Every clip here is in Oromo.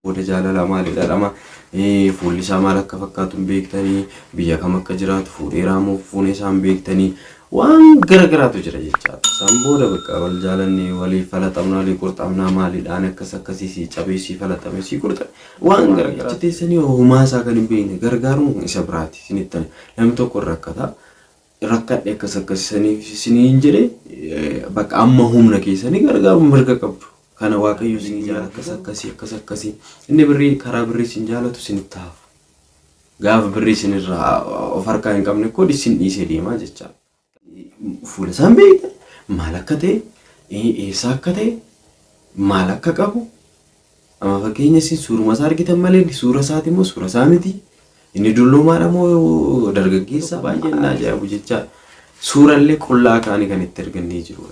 Booda jaalala maalidha dhama fuulli isaa maal akka fakkaatu hin beektanii biyya kam akka jiraatu fuudheeraa moo fuunee isaa hin beektanii waan garagaraatu jira jechaadha. San booda bakka wal jaalannee walii falaxamnaa walii qurxamnaa maalidhaan akkas akkasii si cabee si falaxame si qurxa waan garagaraatu teessanii homaa isaa kan hin beekne gargaaruun isa biraati sinittan namni tokko rakkadhe akkas akkasii siniin jedhe bakka amma humna keessanii gargaaruun mirga qabdu. Kana waaqayyo sin jaalatu akkas akkasii inni birrii karaa birrii sin jaalatu sinitti hafa. Gaafa birrii sinirraa of harkaa hin qabne koodi sin dhiisee deemaa jechaadha. Fuula isaan beektan maal akka ta'e eessa akka ta'e maal akka qabu amma fakkeenya isin suuruma isaa argitan malee suura isaati immoo suura isaa miti. Inni dulloomaadha moo dargaggeessa baay'ee na ajaa'ibu jechaadha. Suurallee qullaa kaanii kan itti argannee jiru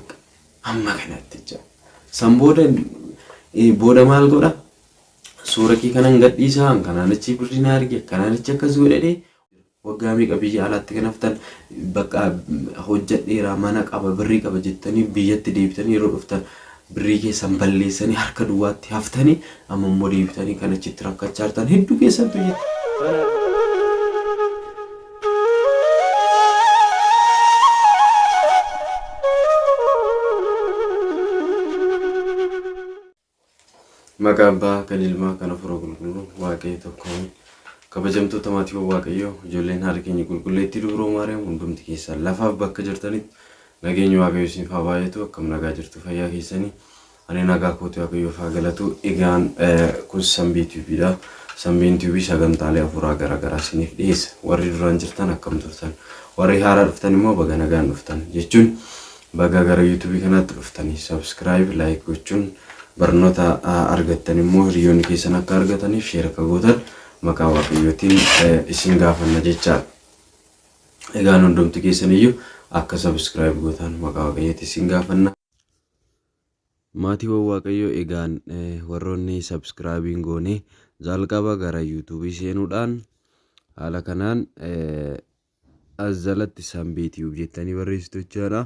amma kanatti jechaadha. San booda maal godha suura kee kanan gadhiisaa kanaan achi birrii na arge kanaan achi akkas godhadhee waggaa meeqa biyya alaatti kan haftan bakka hojjedheera mana qaba birrii qaba jettanii biyyatti deebitanii yeroo dhuftan birrii keessan balleessanii harka duwwaatti haftanii amma immoo deebitanii kan achitti rakkachaa jirtan hedduu keessattuu jette. Magabaa kan ilmaa kana fura gulgulu waaqayyo tokko kabajamtoota maatii waaqayyo ijoolleen haadha keenya qulqulleetti dubroo maariyaam hundumti keessan lafaaf bakka jirtanitti nageenya waaqayyo isiniif haa baay'atu akkam nagaa jirtu fayyaa keessanii ani nagaa kootu waaqayyo haa galatu egaan kun Sanbii tiiviidha. Sanbiin tiivii sagantaalee afuraa garagaraa isiniif dhiyeessa warri duraan jirtan akkam turtan warri haaraa dhuftan immoo baga nagaan dhuftan jechuun baga gara yuutuubii kanaatti dhuftanii subscribe like gochuun barnoota argattan immoo hiriyoonni keessan akka argataniif sheer akka gootan maqaa waaqayyootiin isin gaafanna jechaadha. Egaan hundumti keessan iyyuu akka subscribe gootan maqaa waaqayyootiin isin gaafanna. Maatii waaqayyoo egaan warroonni subscribe goone jalqaba gara YouTube seenuudhaan haala kanaan as jalatti Sanbii tiivii jettanii barreessitu jechaadha.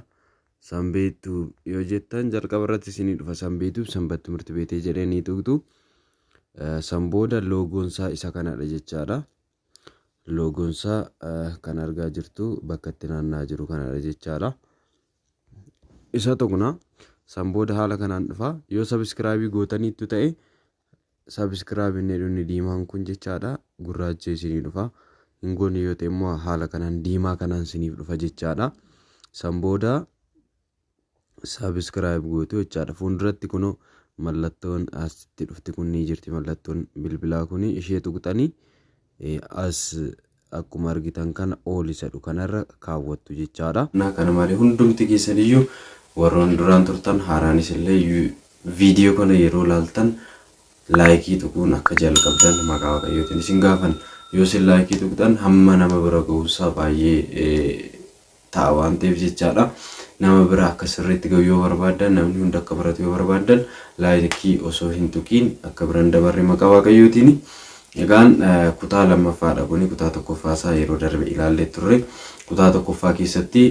Sanbiitu yoo jettan jalqaba irratti isinii dhufa Sanbiitu sanbata timirti beetee jedhanii tuqtu. San booda loogoon isaa isa kanadha jechaadha. Loogoon isaa kan argaa jirtu bakka itti naanna'aa jiru kanadha jechaadha. Isa tokkona san booda haala kanaan dhufa yoo subscribe gootaniitu ta'e subscribe inni dhunni diimaan kun jechaadha gurraacha isinii dhufa. Hingoonni yoo ta'e immoo haala kanaan diimaa kanaan isiniif dhufa jechaadha. San booda subscribe gootu jechaadha. Fuulduratti kunoo mallattoon asitti dhufti kun ni jirti mallattoon bilbilaa kun ishee tuqxanii as akkuma argitan kana ol isa dhu kanarra kaawwattu jechaadha. Kana malee hundumti keessan iyyuu warroon duraan turtan haaraanis illee viidiyoo kana yeroo laaltan laayikii tuquun akka jalqabdan maqaa waaqayyootiin isin gaafan. Yoo isin laayikii tuqxan hamma nama bira ga'uusaa baay'ee ta'a waan ta'eef jechaadha. Nama bira akka sirriitti ga'u yoo barbaadan namni hunda akka baratu yoo barbaadan laayikii osoo hin tuqiin akka biraan dabarre maqaa waaqayyootiin. Egaan kutaa lammaffaadha kuni kutaa tokkoffaasaa yeroo darbe ilaallee turre kutaa tokkoffaa keessatti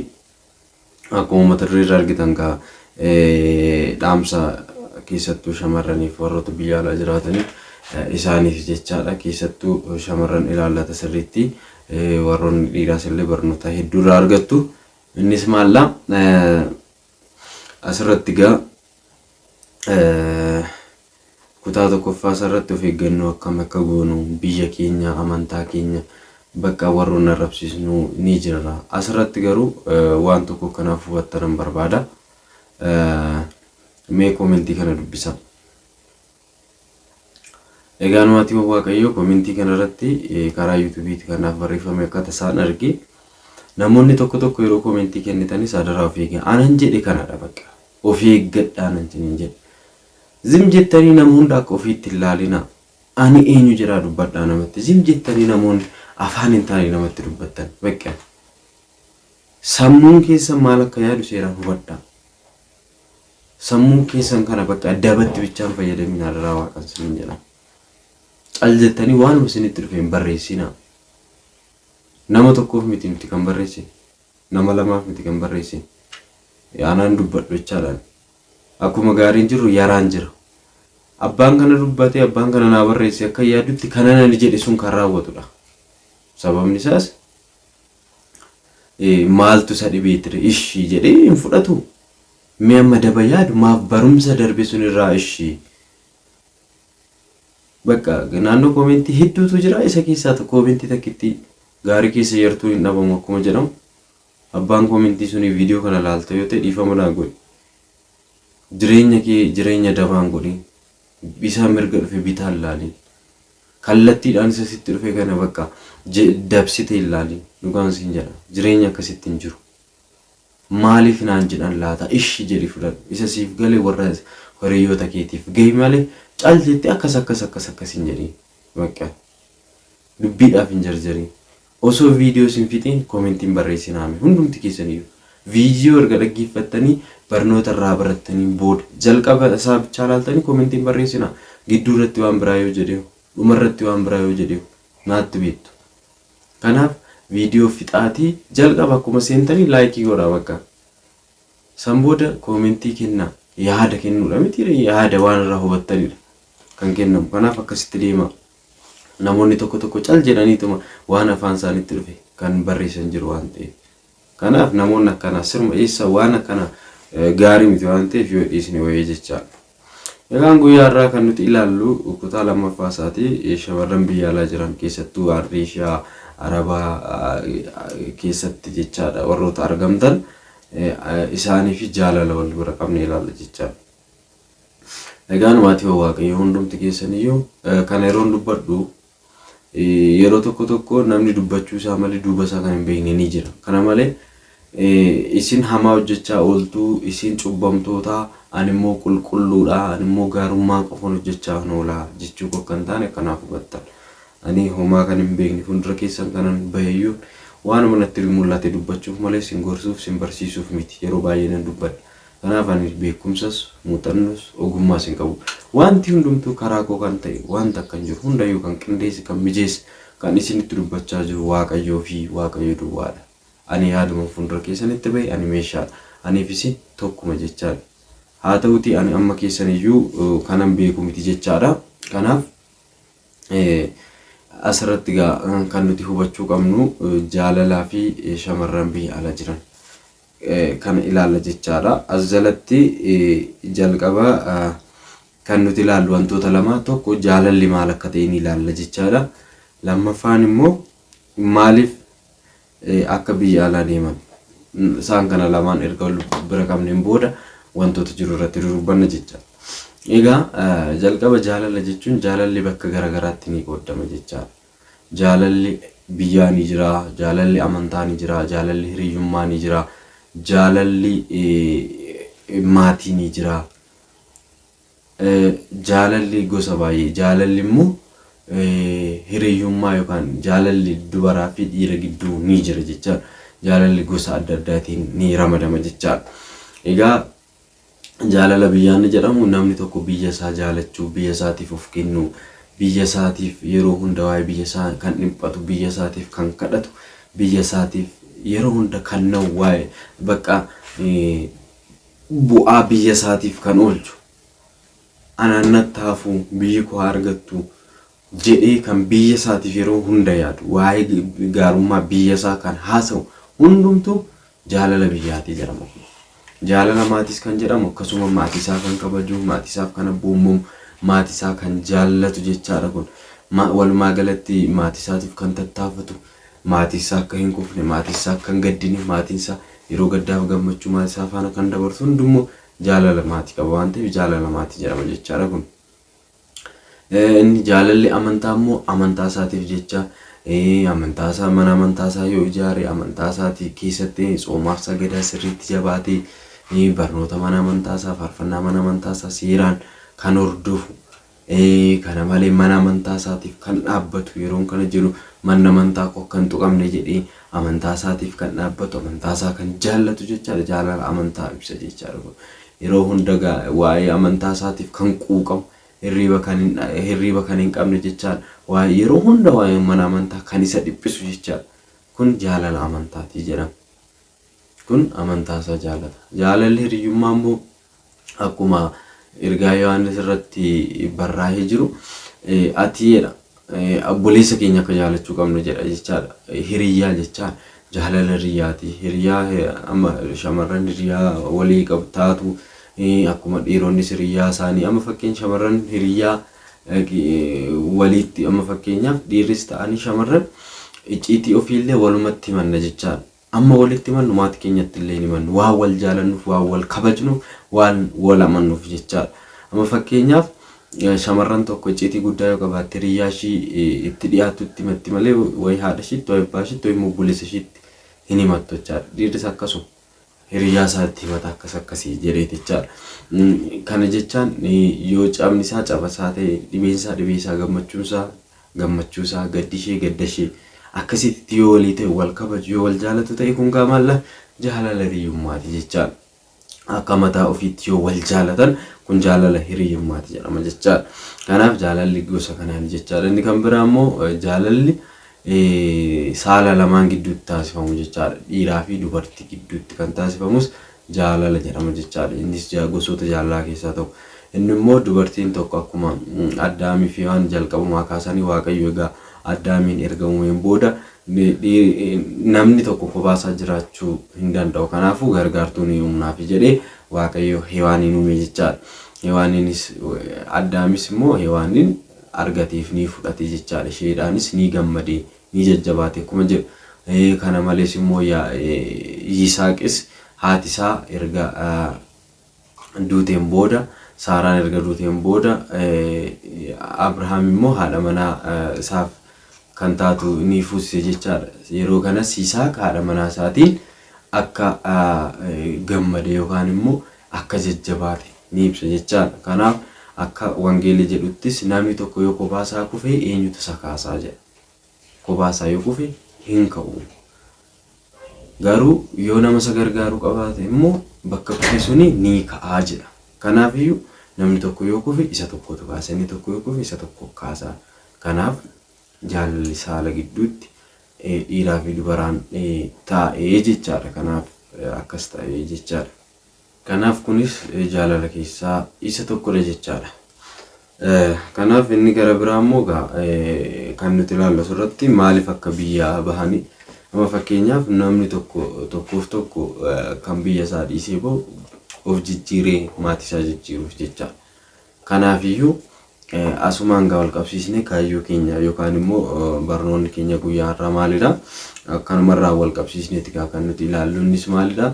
akkuma mata duree irraa argitan ka dhaamsa keessattuu shamarraniif warroota biyya alaa jiraataniif isaaniif jechaadha keessattuu shamarran ilaallata sirriitti warroonni dhiiraas illee barnoota hedduu irraa argattu. Innis maalla asirratti gaa kutaa tokkoffaa irratti of eeggannoo akkam akka goonu biyya keenya amantaa keenya bakka warroon arrabsiisnu ni jira. Asirratti garuu waan tokko kanaaf hubattan barbaada. Mee komentii kana dubbisa. Egaan maatii waaqayyoo komentii kana irratti karaa yuutuubiitti kanaaf barreeffame akka tasaan arge namoonni tokko tokko yeroo komentii kennitanis adaraa of eegaa anan jedhe kanadha bakka of eeggadhaa nan jedhe. Zim jettanii nama hunda akka ofiitti ilaalina ani eenyu jira dubbadhaa namatti zim jettanii namoonni afaan hin taane namatti dubbattan bakka sammuun keessan maal akka yaadu seeraan hubadhaa. Sammuun keessan kana bakka addabatti bichaan fayyadamin adaraa waaqan sin jedha. Cal jettanii waan isinitti dhufe hin barreessina. Nama tokkoof miti nuti kan barreessine nama lamaaf miti kan barreessine aanaan dubbadhu jechaadhaan akkuma gaariin jiru yaraan jira. abbaan kana dubbate abbaan kana naa barreesse akka yaadutti kana nani jedhe sun kan raawwatudha. Sababni isaas maaltu isa dhibeetire ishii jedhee hin fudhatu. Mee amma daba yaadu maaf barumsa darbe sun irraa ishii. Bakka naannoo koomentii hedduutu jira isa keessaa tokko koomentii takkitti gaarii keessa yartuu hin dhabamu akkuma jedhamu. Abbaan koomentii suni viidiyoo kana laalta yoo ta'e dhiifama naa godhi. Jireenya kee jireenya dabaan godhi. Bisa mirga dhufe bitaan laaliin. Kallattiidhaan isa sitti dhufe kana bakka dabsite ilaaliin. Dhugaan siin jedha. Jireenya akkasitti hin jiru. Maaliif naan jedhan laata ishii jedhi fudhadhu. Isa siif galee warra hiriyoota keetiif gahi malee caal jettee akkas hin jedhin. Bakka dubbiidhaaf hin jarjarin. Osoo viidiyoo sin fixiin koomentiin barreessinaame hundumti keessaniif viidiyoo erga dhaggeeffattanii barnoota irraa barattanii booda jalqaba isaa bichaa laaltanii koomentiin barreessinaa gidduu irratti waan biraa yoo jedheewu dhuma irratti waan biraa yoo jedheewu naatti beektu. Kanaaf viidiyoo fixaatii jalqaba akkuma seentanii laayikii godhaa bakka. San booda koomentii kennaa yaada kennuudha miti yaada waan irraa hubattanidha kan kennamu. Kanaaf akkasitti deema. Namoonni tokko cal jedhaniituma waan afaan isaaniitti dhufe kan barreessan jiru waan ta'eef. Kanaaf namoonni akkana sirma eessa waan akkana gaarii miti waan ta'eef yoo dhiisne wayii jechaadha. Egaan guyyaa irraa kan nuti ilaallu kutaa lammaffaa isaatii shamarran biyya alaa jiran keessattuu Ardeeshiyaa Arabaa keessatti jechaadha warroota argamtan isaaniif jaalala wal bira qabne ilaalla jechaadha. Egaan maatii Waaqayyoo hundumti keessaniyyuu kan yeroon dubbadhu yeroo tokko namni dubbachuu isaa malee duuba isaa kan hin beekne ni jira. Kana malee isin hamaa hojjechaa ooltuu isin cubbamtoota ani immoo qulqulluudha ani immoo gaarummaa qofaan hojjechaa oola jechuu kan taane kanaaf hubattan. Ani homaa kan hin beekne fuuldura keessan kanan baheyyuu waan manatti mul'ate dubbachuuf malee sin gorsuuf sin barsiisuuf miti yeroo baay'ee nan dubbadha. Kanaaf ani beekumsas muuxannoos ogummaas hin qabu. Wanti hundumtuu karaa koo kan ta'e wanta kan jiru hundayyuu kan qindeesse kan mijeesse kan isinitti dubbachaa jiru Waaqayyoo fi Waaqayyo duwwaadha. Ani yaaduma fuuldura keessanitti bahe ani meeshaadha. Aniif isin tokkuma jechaadha. Haa ta'uti ani amma keessaniyyuu kanan beeku miti jechaadha. Kanaaf asirratti kan nuti hubachuu qabnu jaalalaa fi shamarran biyya ala jiran kan ilaalla jechaadha. As jalatti jalqaba kan nuti ilaallu wantoota lama tokko jaalalli maal akka ta'e ni ilaalla jechaadha. Lammaffaan immoo maaliif akka biyya alaa deeman isaan kana lamaan erga bira qabneen booda wantoota jiru irratti dubbanna jechaadha. Egaa jalqaba jaalala jechuun jaalalli bakka garagaraatti ni qoodama jechaadha. Jaalalli biyyaa ni jira, jaalalli amantaa ni jira, jaalalli hiriyyummaa ni jira, jaalalli maatii ni jira. Jaalalli gosa baay'ee jaalalli immoo hiriyyummaa yookaan jaalalli dubaraa fi dhiira gidduu ni jira jechaadha. Jaalalli gosa adda addaatiin ni ramadama jechaadha. Egaa jaalala biyyaa ni jedhamu namni tokko biyya isaa jaalachuu biyya isaatiif of kennu biyya isaatiif yeroo hunda waa'ee biyya isaa kan dhiphatu biyya isaatiif kan kadhatu biyya isaatiif yeroo hunda kan waa'ee bakka bu'aa biyya isaatiif kan oolchu anannatti hafu biyyi koo argattu jedhee kan biyya isaatiif yeroo hunda yaadu waa'ee gaarummaa biyya isaa kan haasa'u hundumtuu jaalala biyyaati jedhama. Jaalala maatis kan jedhamu akkasuma maatii isaa kan kabaju maatii isaa kan abboomamu maatii isaa kan jaallatu jechaadha. Kun walumaa galatti maatii isaatiif kan tattaafatu maatii isaa akka hin kufne maatii isaa akka hin gaddine maatii isaa yeroo gaddaaf gammachuu maatii isaa faana kan dabarsu hundummoo jaalala maatii qaba waan ta'eef jaalala maatii jedhama jechaadha. Kun inni jaalalli amantaa immoo amantaa isaatiif jecha amantaa isaa mana amantaa isaa yoo ijaare amantaa isaatii keessatti tsoomaaf sagadaa sirriitti jabaatee barnoota mana amantaa isaa faarfannaa mana amantaa isaa seeraan kan hordofu kana malee mana amantaa isaatiif kan dhaabbatu yeroo kana jiru mana amantaa koo kan tuqamne jedhee amantaa isaatiif kan dhaabbatu amantaa isaa kan jaallatu jechaadha. Jaalala amantaa ibsa jechaadha. Yeroo hunda waa'ee amantaa isaatiif kan quuqamu hirriba kan hin qabne jechaadha. Waa'ee yeroo hunda waa'ee mana amantaa kan isa dhiphisu jechaadha. Kun jaalala amantaati jedhama. Kun amantaa isaa jaallata. Jaalalli hiriyyummaa immoo akkuma ergaa Yohaannis irratti barraa'ee jiru atiidha. Obboleessa keenya akka jaalachuu qabnu jedha jechaadha. Hiriyaa jechaan jaalala hiriyaati. Hiriyaa amma shamarran hiriyaa walii qabtaatu akkuma dhiironnis hiriyaa isaanii amma fakkeenya shamarran hiriyaa walitti amma fakkeenyaaf dhiirris ta'anii shamarran icciitii ofiillee walumatti himanna jechaadha. Amma walitti himannu maatii keenyatti illee himannu waan wal jaalannuuf waan wal kabajnuuf waan wal amannuuf jechaadha. Amma fakkeenyaaf shamarran tokko icciitii guddaa yoo qabaatte hiriyaa ishii itti dhiyaatutti himatti malee wayi haadha ishiitti wayi abbaa ishiitti wayi obboleessa ishiitti hin himattu jechaadha. Dhiirris akkasuma hiriyaa isaatti himata akkasii jedhee jechaadha. Kana jechaan yoo cabni isaa cabasaa ta'e dhibeen isaa gammachuu isaa gadda ishee akkasitti yoo walii ta'e wal kabaju yoo wal jaalatu ta'e kun gaamaalla jaalala hiriyyummaati jechaadha. Akka mataa ofiitti yoo wal jaalatan kun jaalala hiriyyummaati jedhama jechaadha. Kanaaf jaalalli gosa kanaan jechaadha. Inni kan biraa immoo jaalalli saala lamaan gidduutti taasifamu jechaadha. Dhiiraa fi dubartii gidduutti kan taasifamus jaalala jedhama jechaadha. Innis gosoota jaalalaa keessaa tokko. Inni immoo dubartiin tokko akkuma Addaamii fi Hewaan jalqabumaa kaasanii Waaqayyo egaa Addaamiin erga uumeen booda namni tokko kophaa jiraachuu hin danda'u. Kanaafuu gargaartuun uumnaaf jedhee Waaqayyo Hewaaniin uume jechaadha. Hewaaniinis Addaamis immoo Hewaaniin argateef ni fudhate jechaadha. Isheedhaanis ni gammadee ni jajjabaate akkuma jedhu. Kana malees immoo Yisaaqis haati isaa erga duuteen booda Saaraan erga duuteen booda Abrahaam immoo haadha manaa isaaf kan taatu ni fuusise jechaadha. Yeroo kanas Yisaaq haadha manaa isaatiin akka gammade yookaan immoo akka jajjabaate ni ibsa jechaadha. Kanaaf akka wangeelli jedhuttis namni tokko yoo kophaa isaa kufe eenyutu isa kaasaa jedha. Kophaa isaa yoo kufe hin ka'u. Garuu yoo nama isa gargaaru qabaate immoo bakka kufe suni ni ka'aa jedha. Kanaafiyyuu namni tokko yoo kufe isa tokkotu kaasa, inni tokko yoo kufe isa tokko kaasa. Kanaaf jaalalli saala gidduutti dhiiraa fi dubaraan taa'ee jechaadha. Kanaaf akkas ta'ee jechaadha. Kanaaf kunis jaalala keessaa isa tokkodha jechaadha. Kanaaf inni gara biraa immoo kan nuti ilaallu asirratti maaliif akka biyyaa bahanii amma fakkeenyaaf namni tokko kan biyya isaa dhiisee bahu of jijjiiree maatii isaa jijjiiruuf jechaadha. Kanaafiyyuu asumaan wal qabsiisnee kaayyoo keenya yookaan immoo barnoonni keenya guyyaa har'aa maalidha? Akkanumarraa wal qabsiisneeti kan nuti ilaallu innis maalidha?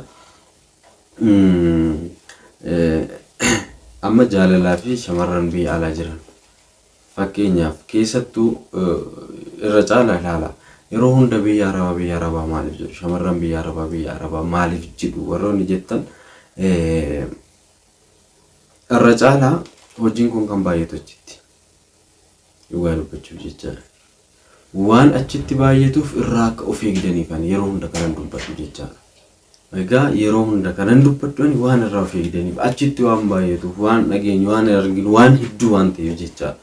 Amma jaalalaa fi shamarran biyya alaa jiran fakkeenyaaf keessattuu irra caalaa ilaala. Yeroo hunda biyya arabaa maaliif jedhu shamarran biyya arabaa maaliif jedhu warroonni jettan irra caalaa hojiin kun kan baay'atu achitti dhugaa dubbachuuf jecha waan achitti baay'atuuf irraa akka of eegdaniifan yeroo hunda kanan dubbadhu jechaadha. Egaa yeroo hunda kanan dubbadhu waan irraa of eegdaniif achitti waan baay'atuuf waan dhageenyu waan arginu waan hedduu waan ta'eef jechaadha.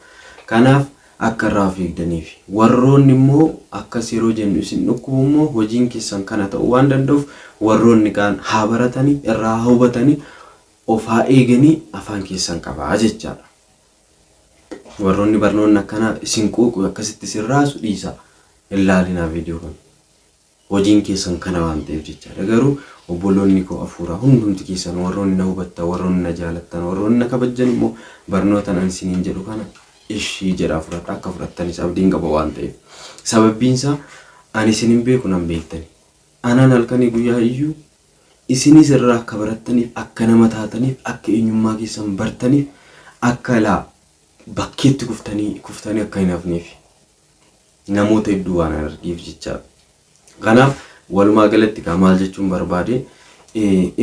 Kanaaf akka irraa of eegdaniif warroonni immoo akkas yeroo jennu isin dhukkubu immoo hojiin keessan kana ta'uu waan danda'uuf warroonni kaan haa baratanii irraa hubatanii of haa eeganii afaan keessan qabaa jechaadha. Warroonni barnoonni akkana isin quuqu akkasitti sirraasu dhiisa ilaalinaa viidiyoo kana. Hojiin keessan kana waan ta'eef jechaadha. Garuu obboloonni koo afuuraa hundumti keessan warroonni na hubattan warroonni na jaalattan warroonni na kabajjan immoo barnoota nan isiniin jedhu kana ishii jedhaa fudhadha akka fudhattanis abdiin qaba waan ta'eef. Sababbiin isaa ani isinin beeku nan beektani. Anaan halkanii guyyaa iyyuu isinis irraa akka barattaniif akka nama taataniif akka eenyummaa keessan bartaniif akka bakkeetti kuftanii akka hin hafneef namoota hedduu waan argiif jechaadha. Kanaaf walumaa galatti maal jechuun barbaade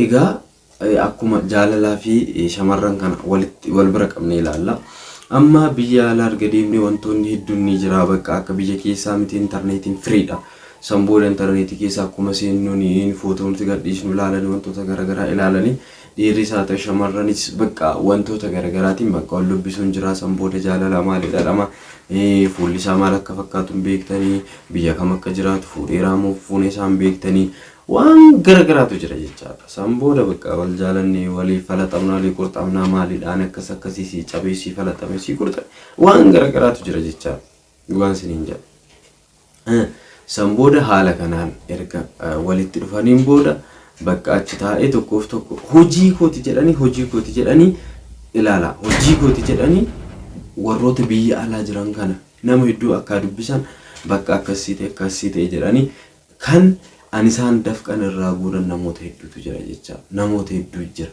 egaa akkuma jaalalaa fi shamarran kana wal bira qabnee ilaalla. Amma biyya alaa arga deemnee wantoonni hedduun ni jira bakka akka biyya keessaa miti intarneetiin firiidha. Samboora intarneetii keessaa akkuma seennuun footoo nuti gadhiisnu ilaalanii wantoota garaagaraa ilaalanii dhiirris haa ta'u shamarranis bakka wantoota garaagaraatiin bakka wal dubbisuun jira san booda jaalala maalidha dhama fuulli isaa maal akka fakkaatu hin beektanii biyya kam akka jiraatu fuudheeraa moo fuunee isaa hin beektanii waan garagaraatu jira jechaadha. San booda bakka wal jaalannee walii falaxamnaa walii qurxamnaa maalidhaan akkas akkasii si cabee si falaxame si qurxame waan garagaraatu jira jechaadha. Waan siniin jedha. San booda haala kanaan erga walitti dhufaniin booda bakka achi taa'ee tokkoof tokko hojii kooti jedhanii ilaala. Hojii kooti jedhanii warroota biyya alaa jiran kana nama hedduu akka dubbisan bakka akkasii ta'e jedhanii kan ani isaan dafqan irraa guuran namoota hedduutu jira jecha. Namoota hedduu jira.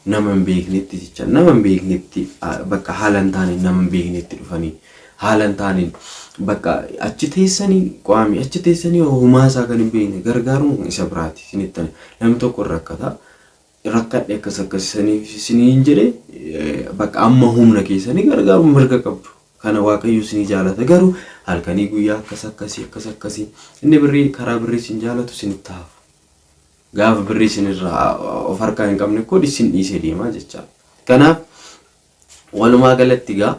Nama hin beeknetti jecha. Nama hin beeknetti bakka haala hin taane nama hin beeknetti dhufanii haala hin taane bakka achi teessanii qaami achi teessanii homaa isaa kan hin beekne gargaaruun isa biraati isinitti namni tokko rakkadhe akkas isiniin jedhe bakka amma humna keessanii gargaaruun mirga qabdu. Kana waaqayyo isinii jaalata garuu halkanii guyyaa akkas akkasii inni birrii karaa birrii isin jaalatu isinitti hafu. Gaafa birrii isinirraa of harkaa hin qabne koo isin dhiisee deemaa jecha. Kanaaf walumaa galatti gaa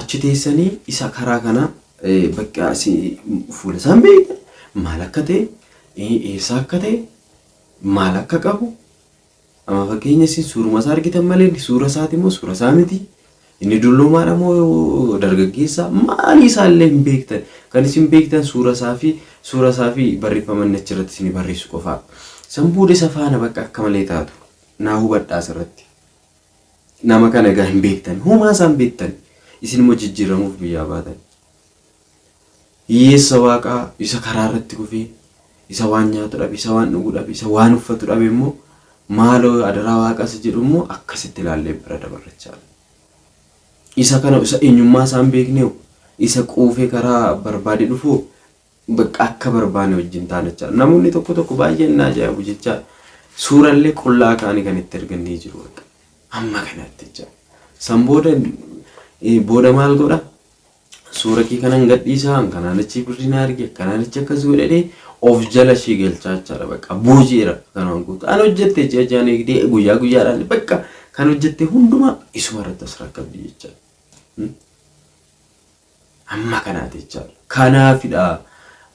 achi teessanii isa karaa kana bakka fuula isaan beektan maal akka ta'e eessa akka ta'e maal akka qabu amma fakkeenya isin suuruma isaa argitan malee suura isaati immoo suura isaa miti. Inni dulloomaadha moo dargaggeessa maali isaallee hin beektan kan isin beektan suura isaa fi barreeffaman achirratti isin barreessu qofaa. San booda isa faana bakka akka malee taatu naa hubadhaa asirratti. Nama kana egaa hin beektan homaa isaan beektan isin immoo jijjiiramuuf biyyaa baatan. Hiyyeessa waaqaa isa karaa irratti kufee isa waan nyaatu dhabe isa waan dhuguu dhabe isa waan uffatu dhabe immoo maaloo adaraa waaqas jedhu immoo akkasitti ilaallee bira dabarrachaa. Isa kana isa eenyummaa isaan beekneewu isa quufee karaa barbaade dhufu bakka akka barbaane wajjin taanachaa. Namoonni tokko baay'een na ajaa'ibu jecha suurallee qullaa kaanii kan itti ergannee jiru bakka amma kanatti jecha. San booda maal godha? Suura kee kanan gadhiisaa kanaan achi birriin arge kanaan achi akkas godhadhee of jala shii galchaa jechaadha bakka booji'eera kanaan guutuu. Ani hojjette jajaan eegdee guyyaa guyyaadhaan bakka kan hojjette hundumaa isuma irratti as rakkabdi jechaadha. Amma kanaati jechaadha. Kanaafidha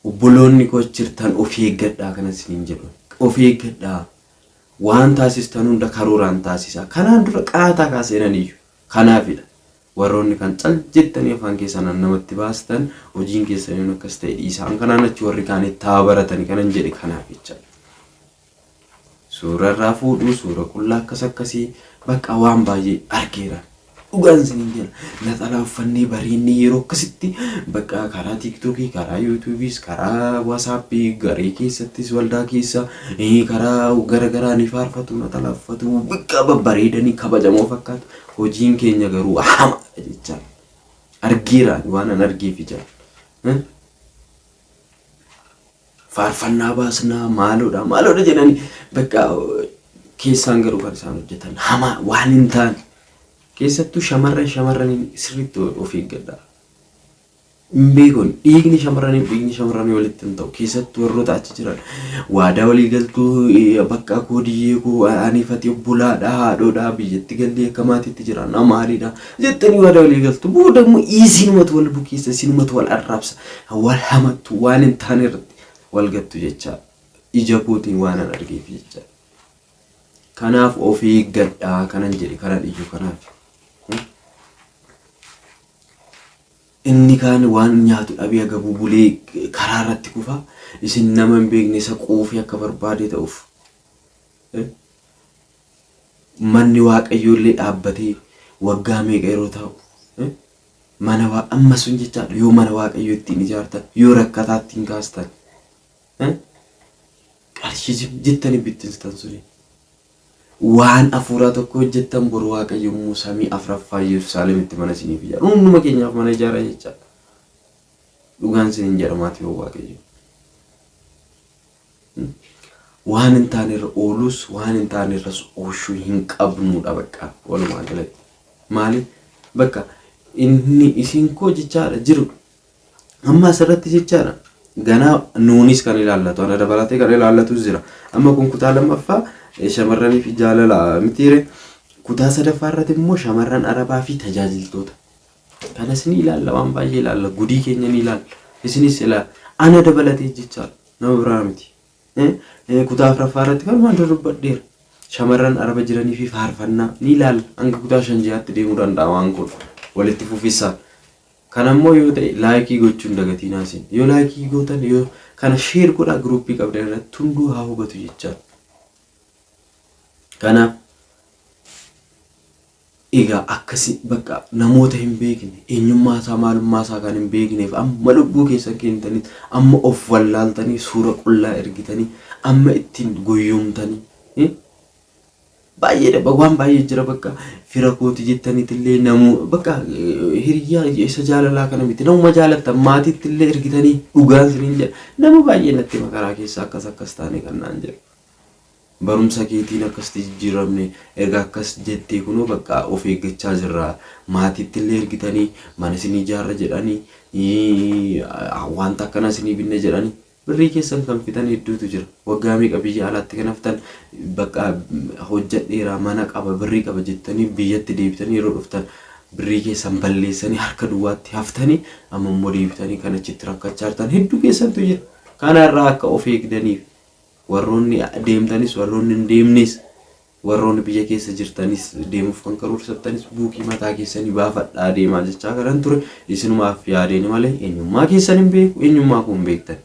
obboloonni koo jirtan of eeggadhaa kanas hin jedhu. Of eeggadhaa waan taasistan hunda karooraan taasisaa. Kanaan dura qaataa kaaseenaniyyuu kanaafidha. Warroonni kan cal jettanii afaan keessan namatti baastan hojiin keessanii akkas ta'e dhiisaa. Kanaan achi warri kaanii taa baratanii kanan jedhe kanaaf jechaadha. Suura irraa fuudhuu suura qullaa akkasii bakka waan baay'ee argeera. Dhugaan isiniin jedha. Naxalaa uffannee bareennee yeroo akkasitti bakka karaa TikTokii, karaa YouTubeis, karaa WhatsAppii, garee keessattis waldaa keessa karaa garagaraa ni faarfatu naxalaa uffatu bakka babbareedanii kabajamoo fakkaatu. Hojiin keenya garuu hama jecha. Argeera waan an argeef ija. Faarfannaa baasnaa maaloodha jedhanii bakka keessaan garuu kan isaan hojjetan hama waan hin taane. Keessattuu shamarran sirriitti of eeggadhaa. Hin beekon dhiigni shamarranii walitti hin ta'u. Keessattuu warroota achi jiran waadaa walii galtuu bakka koodiyyee koo aniifate obbolaadhaa haadhoodhaa biyyatti gallee akka maatiitti jiran maaliidha jettanii waadaa walii galtu. Booda immoo isinumatu wal bukeessa isinumatu wal arraabsa wal hamattu waan hin taane irratti wal gattu jecha ija kootiin waan an argeef jecha. Kanaaf of eeggadhaa kanan jedhe kana dhiyyuu kanaaf. Inni kaan waan nyaatu dhabee aga bubulee karaa irratti kufa isin nama hin beekne isa quufee akka barbaade ta'uuf. Manni waaqayyoollee dhaabbatee waggaa meeqa yeroo ta'u mana amma sun jechaadha yoo mana waaqayyoo ittiin ijaartan yoo rakkataa ittiin kaastan qarshii jettanii bittinstan suni. Waan afuuraa tokko hojjettan boru waaqayyo Muusamii afraffaa Yerusaalemitti mana isiniif ijaara. Hunduma keenyaaf mana ijaara jechaadha. Dhugaan isiniin jedhamaati yoo waaqayyo. Waan hin taane irra oolus waan hin taane irras ooshuu hin qabnudha bakka walumaa galatti. Maaliif bakka inni isin koo jechaadha jiru. Amma asirratti jechaadha. Ganaa nuunis kan ilaallatu ana dabalatee kan ilaallatus jira. Amma kun kutaa lammaffaa shamarranii fi jaalala mitiire. Kutaa sadaffaa irratti immoo shamarran arabaa fi tajaajiltoota. Kanas ni ilaalla waan baay'ee ilaalla gudii keenya ni ilaalla. Isinis ilaalla ana dabalatee jechaadha nama biraa miti. Kutaa afuraffaa irratti kan waan dubbadheera. Shamarran araba jiranii fi faarfannaa ni ilaalla hanga kutaa 5 deemuu danda'a waan kun walitti fufisaa. Kanammoo yoo ta'e laayikii gochuun dagatiin haasin. Yoo laayikii gootan yoo kana sheer godhaa giruuppii qabdan irratti hunduu haa hubatu jechaadha. Kanaaf egaa akkasi bakka namoota hin beekne eenyummaa isaa maalummaa isaa kan hin beekneef amma lubbuu keessa keentanii amma of wallaaltanii suura qullaa ergitanii amma ittiin goyyomtanii baay'ee waan baay'ee jira bakka fira kooti jettaniitillee namuu bakka hiriyaa isa jaalalaa kana miti namuma jaalattan maatiittillee ergitanii dhugaan siniin jedha nama baay'ee natti makaraa keessa akkas taane kan naan jedhu. Barumsa keetiin akkasitti jijjiiramne erga akkas jettee kunoo bakka of eeggachaa jirra maatiittillee ergitanii mana isinii ijaarra jedhanii wanta akkana isinii binne jedhanii birrii keessan kan fitan hedduutu jira. Waggaa meeqa biyya alaatti kan haftan bakka hojjedheera mana qaba birrii qaba jettanii biyyatti deebitanii yeroo dhuftan birrii keessan balleessanii harka duwwaatti haftanii amma immoo deebitanii kan achitti rakkachaa jirtan hedduu keessantu jira. Kanarraa akka of eegdaniif warroonni deemtanis warroonni hin deemnes warroonni biyya keessa jirtanis deemuuf kan karoorsattanis buukii mataa keessanii baafadhaa deemaa jechaa karan ture isinumaaf yaadeen malee eenyummaa keessan hin beeku eenyummaa kun beektan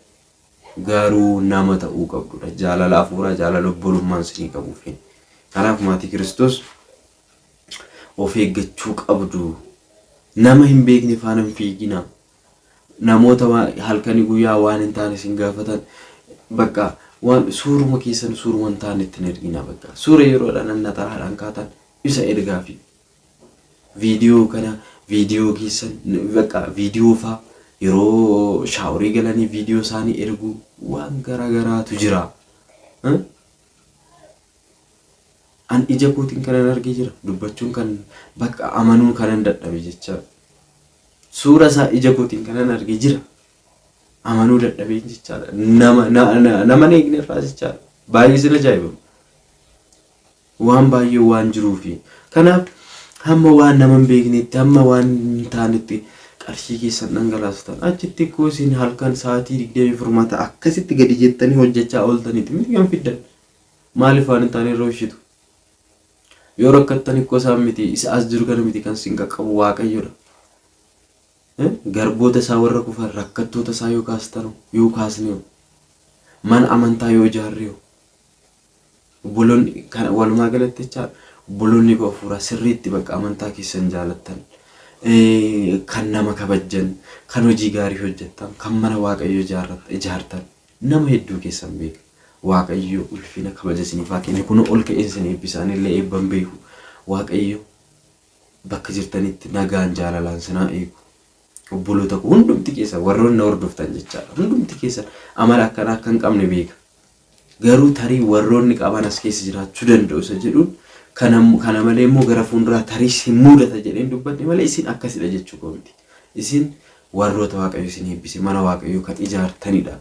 garuu nama ta'uu qabdudha jaalala hafuuraa jaalala obbolummaan isinii qabuuf. Kanaaf maatii Kiristoos of eeggachuu qabdu nama hin beekne faana hin fiigina namoota halkanii guyyaa waan hin taane isin gaafatan bakka waan suuruma keessan suuruman taanetti ergina bakka suura yeroodhaan annataraadhaan kaatan isa ergaa fi viidiyoo kana viidiyoo keessan bakka viidiyoo faa yeroo shaaworii galanii viidiyoo isaanii erguu waan garagaraatu jira. An ija kootiin kanan argee jira dubbachuun kan bakka amanuun kanan dadhabe jecha suura isaa ija kootiin kanan argee jira. Amanuu dadhabee jechaadha nama eegne irraa jechaadha baay'ee sin ajaa'ibamu waan baay'ee waan jiruufi kanaaf hamma waan nama hin beeknetti hamma waan hin taanetti qarshii keessan dhangalaasutan achitti koo isin halkan sa'aatii 24 akkasitti gadi jettanii hojjechaa ooltaniiti miti kan fiddan maaliif waan hin taane irra hojjetu yoo rakkattan ikkoo isaan miti isa as jiru kana miti kan sin qaqqabu Waaqayyoodha. Garboota isaa warra kufan rakkattoota isaa yoo kaastan yoo kaasne mana amantaa yoo ijaarre obboloonni kan walumaa galatti jecha obboloonni koo hafuuraa sirriitti bakka amantaa keessan jaalattan kan nama kabajjan kan hojii gaarii hojjettan kan mana Waaqayyoo ijaartan nama hedduu keessan beeka Waaqayyoo ulfina kabaja isiniif haa kennu kun ol ka'ee isin eebbisaanillee eebban beeku Waaqayyoo bakka jirtanitti nagaan jaalalaan sinaa eegu. Obboloota koo hundumti keessa warroonni hordoftan jechaadha hundumti keessa amala akkanaa akka hin qabne beeka garuu tarii warroonni qaban as keessa jiraachuu danda'u isa jedhuun kana malee immoo gara fuulduraa tarii isin mudata jedheen dubbadhe malee isin akkasidha jechuu koo miti isin warroota Waaqayyo isin eebbise mana Waaqayyoo kan ijaartanidha.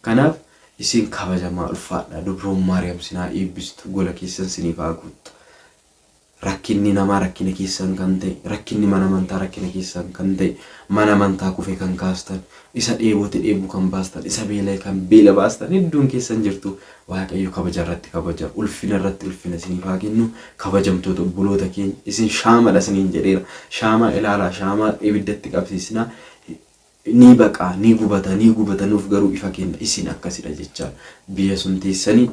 Kanaaf isin kabajamaa ulfaadha Dubroon Maariyaam sinaa eebbistu gola keessan siniif haa guuttu. Rakkinni namaa rakkina keessan kan ta'e rakkinni mana amantaa rakkina keessan kan ta'e mana amantaa kufe kan kaastan isa dheebote dheebuu kan baastan isa beela kan beela baastan hedduun keessan jirtu Waaqayyo kabaja irratti kabaja ulfina irratti ulfina isiniif haa kennu. Kabajamtoota obboloota keenya isin shaamadha isiniin jedheera shaamaa ilaalaa shaamaa ibiddatti qabsiisnaa ni baqaa ni gubatanuuf garuu ifa kenna isin akkasidha jecha biyya sun teessanii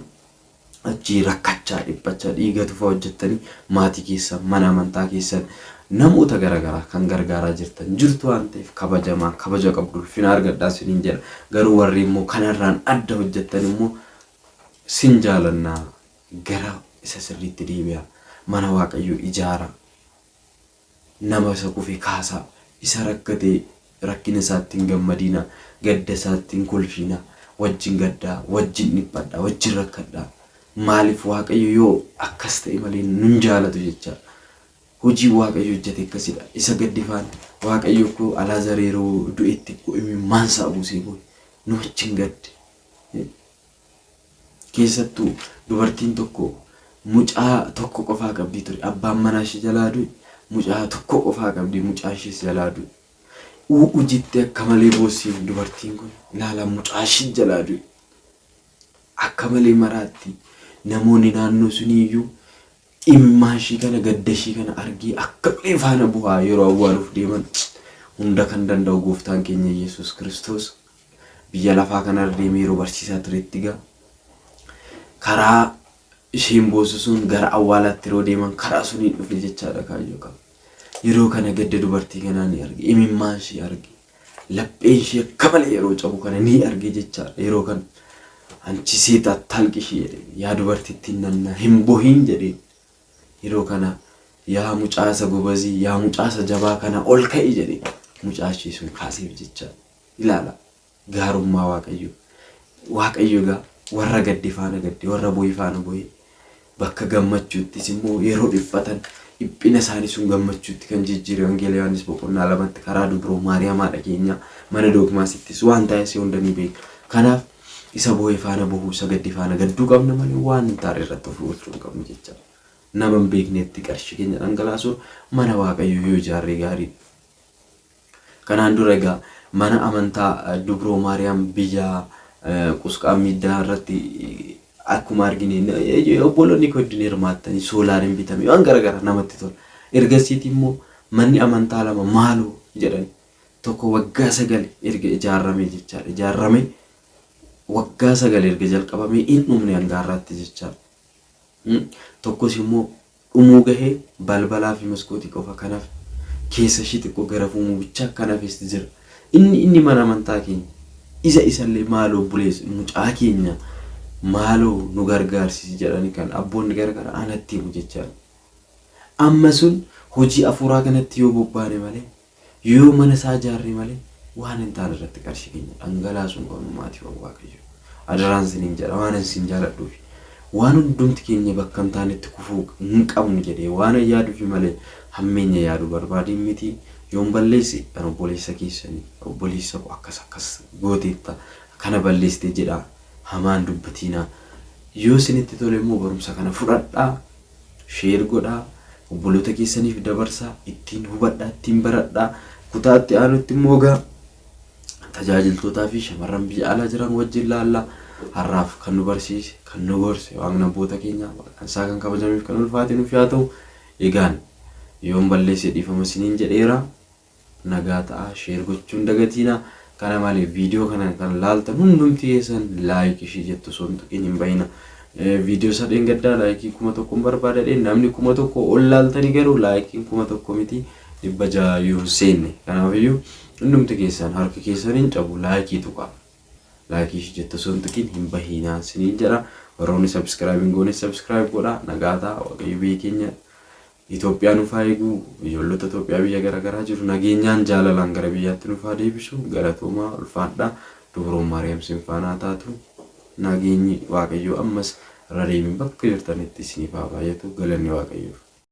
achi rakkachaa dhiphachaa dhiigatu fa'aa hojjettanii maatii keessan mana amantaa keessan namoota garagaraa kan gargaaraa jirtan jirtu waan ta'eef kabaja qabdu ulfina argadhaa isiniin jedha. Garuu warri immoo kanarraan adda hojjettan immoo sin jaalannaa gara isa sirriitti deebi'a mana Waaqayyoo ijaara nama isa kufe kaasaa isa rakkate rakkina isaatti hin gammadina gadda isaatti hin kolfina wajjin gaddaa wajjin dhiphadhaa wajjin rakkadhaa. Maaliif Waaqayyo yoo akkas ta'e malee nun jaalatu jecha hojii Waaqayyo hojjete akkasidha isa gaddifaan Waaqayyo ko Alaazaar yeroo du'etti ko imimmaan isaa buusee nu wajjin gadde keessattuu dubartiin tokko mucaa tokko qofaa qabdi ture. Abbaan manaa ishee jalaa du'e mucaa tokko qofaa qabdi, mucaa ishees jalaa du'e. Ujitte akka malee boosiin dubartiin kun ilaala mucaa ishee jalaa du'e. Akka malee maraatti namoonni naannoo suniyyuu imimmaan ishee kana gadda ishee kana argee akka malee faana bu'aa yeroo awwaaluuf deeman. Hunda kan danda'u gooftaan keenya Yesuus Kiristoos biyya lafaa kana deemee yeroo barsiisaa turetti gaa karaa isheen boosisuun gara awwaalaatti yeroo deeman karaa suniin dhufe jechaadha kaayyoo qaba. Yeroo kana gadda dubartii kanaa ni arge, imimmaan ishee arge, lapheen ishee akka malee yeroo cabu kana ni arge jechaadha. Yeroo kana anchi seeta talqi ishee jedhe yaa dubartittiin nannaa hin bohiin jedhe. Yeroo kana yaa mucaasa gobazii yaa mucaasa jabaa kana ol ka'i jedhe mucaa ishee sun kaaseef jechaadha. Ilaala gaarummaa Waaqayyoo. Waaqayyo gaa warra gadde faana gadde warra boyi faana boyi bakka gammachuuttis immoo yeroo dhiphatan dhiphina isaanii sun gammachuutti kan jijjiire wangeela Yohaannis boqonnaa 2tti karaa dubroo Maariyaamaadha keenya mana doogmaasittis waan ta'e si hundanii beeku. Kanaaf isa boyi faana bohuu isa gadde faana gadduu qabna malee waan hin taane irratti of oolchuu hin qabnu jechaadha. Nama hin beeknetti qarshii keenya dhangalaasuun mana Waaqayyoo yoo ijaarre gaariidha. Kanaan dura egaa mana amantaa dubroo Maariyaam biyya Qusqaa miidhaa irratti akkuma argine obboloonni koo iddin hirmaattanii soolaariin bitame waan garagara namatti tola. Ergasiiti immoo manni amantaa lama maaloo jedhani tokko waggaa 9 erga ijaarame jechaadha. Ijaarame waggaa 9 erga jalqabame hin dhumne hangaarraatti jechaadha. Tokkos immoo dhumuu gahee balbalaa fi maskootii qofa kanaaf keessa ishee xiqqoo gara fuumuu bicha kanaafis jira. Inni mana amantaa keenya isallee maaloo bulees mucaa keenya maaloo nu gargaarsiisi jedhani kan abboonni gargara anatti himu jechaadha. Amma sun hojii afuuraa kanatti yoo bobbaane malee yoo mana isaa ijaarre malee waan hin taane irratti qarshii keenya dhangalaasuun qabu maatii Waaqayyoo. Adaraan isiniin jedha waan isin jaaladhuuf waan hundumti keenya bakka hin taanetti kufuu hin qabnu jedhee waan yaaduuf malee hammeenya yaaduu barbaadin miti. Yoon balleesse kan obboleessa keessanii obboleessa ko akkas gooteetta kana balleessite jedha hamaan dubbatiina. Yoo isinitti tole immoo barumsa kana fudhadhaa, sheer godhaa, obboloota keessaniif dabarsaa, ittiin hubadhaa, ittiin baradhaa. Kutaatti aanutti immoo gaa tajaajiltootaa fi shamarran biyya alaa jiran wajjin laallaa. Har'aaf kan nu barsiise kan nu gorse waaqni abboota keenya kan isaa kan kabajameef kan ulfaate nuuf haa ta'u. Egaan yoon balleesse dhiifama isiniin jedheera. Nagaa ta'a, sheer gochuun dagatiina. Kana malee viidiyoo kana kan laaltan hundumti keessan laayik ishee jettu osoo hin bayina. Viidiyoo sadeen gaddaa laayikii 1000 barbaadadhe namni 1000 ol laaltanii garuu laayikiin 1000 miti 600 yoo seenne. Kanaafiyyuu hundumti keessan harka keessaniin cabu laayikii tuqa. Laayikii ishee jettu osoo hin bayina isiniin jedha. Warroonni subscribe goone subscribe godhaa. Nagaa ta'a Waaqayyo biyya keenya Itoophiyaan nuuf haa eegu. Ijoollota Itoophiyaa biyya garagaraa jiru nageenyaan jaalalaan gara biyyaatti nuuf haa deebisu. Galatoomaa ulfaadhaa. Dubroon Maariyaam sinfaanaa taatu. Nageenyi Waaqayyoo ammas irra deemin bakka jirtanitti isiniif haa baay'atu. Galanni Waaqayyoof.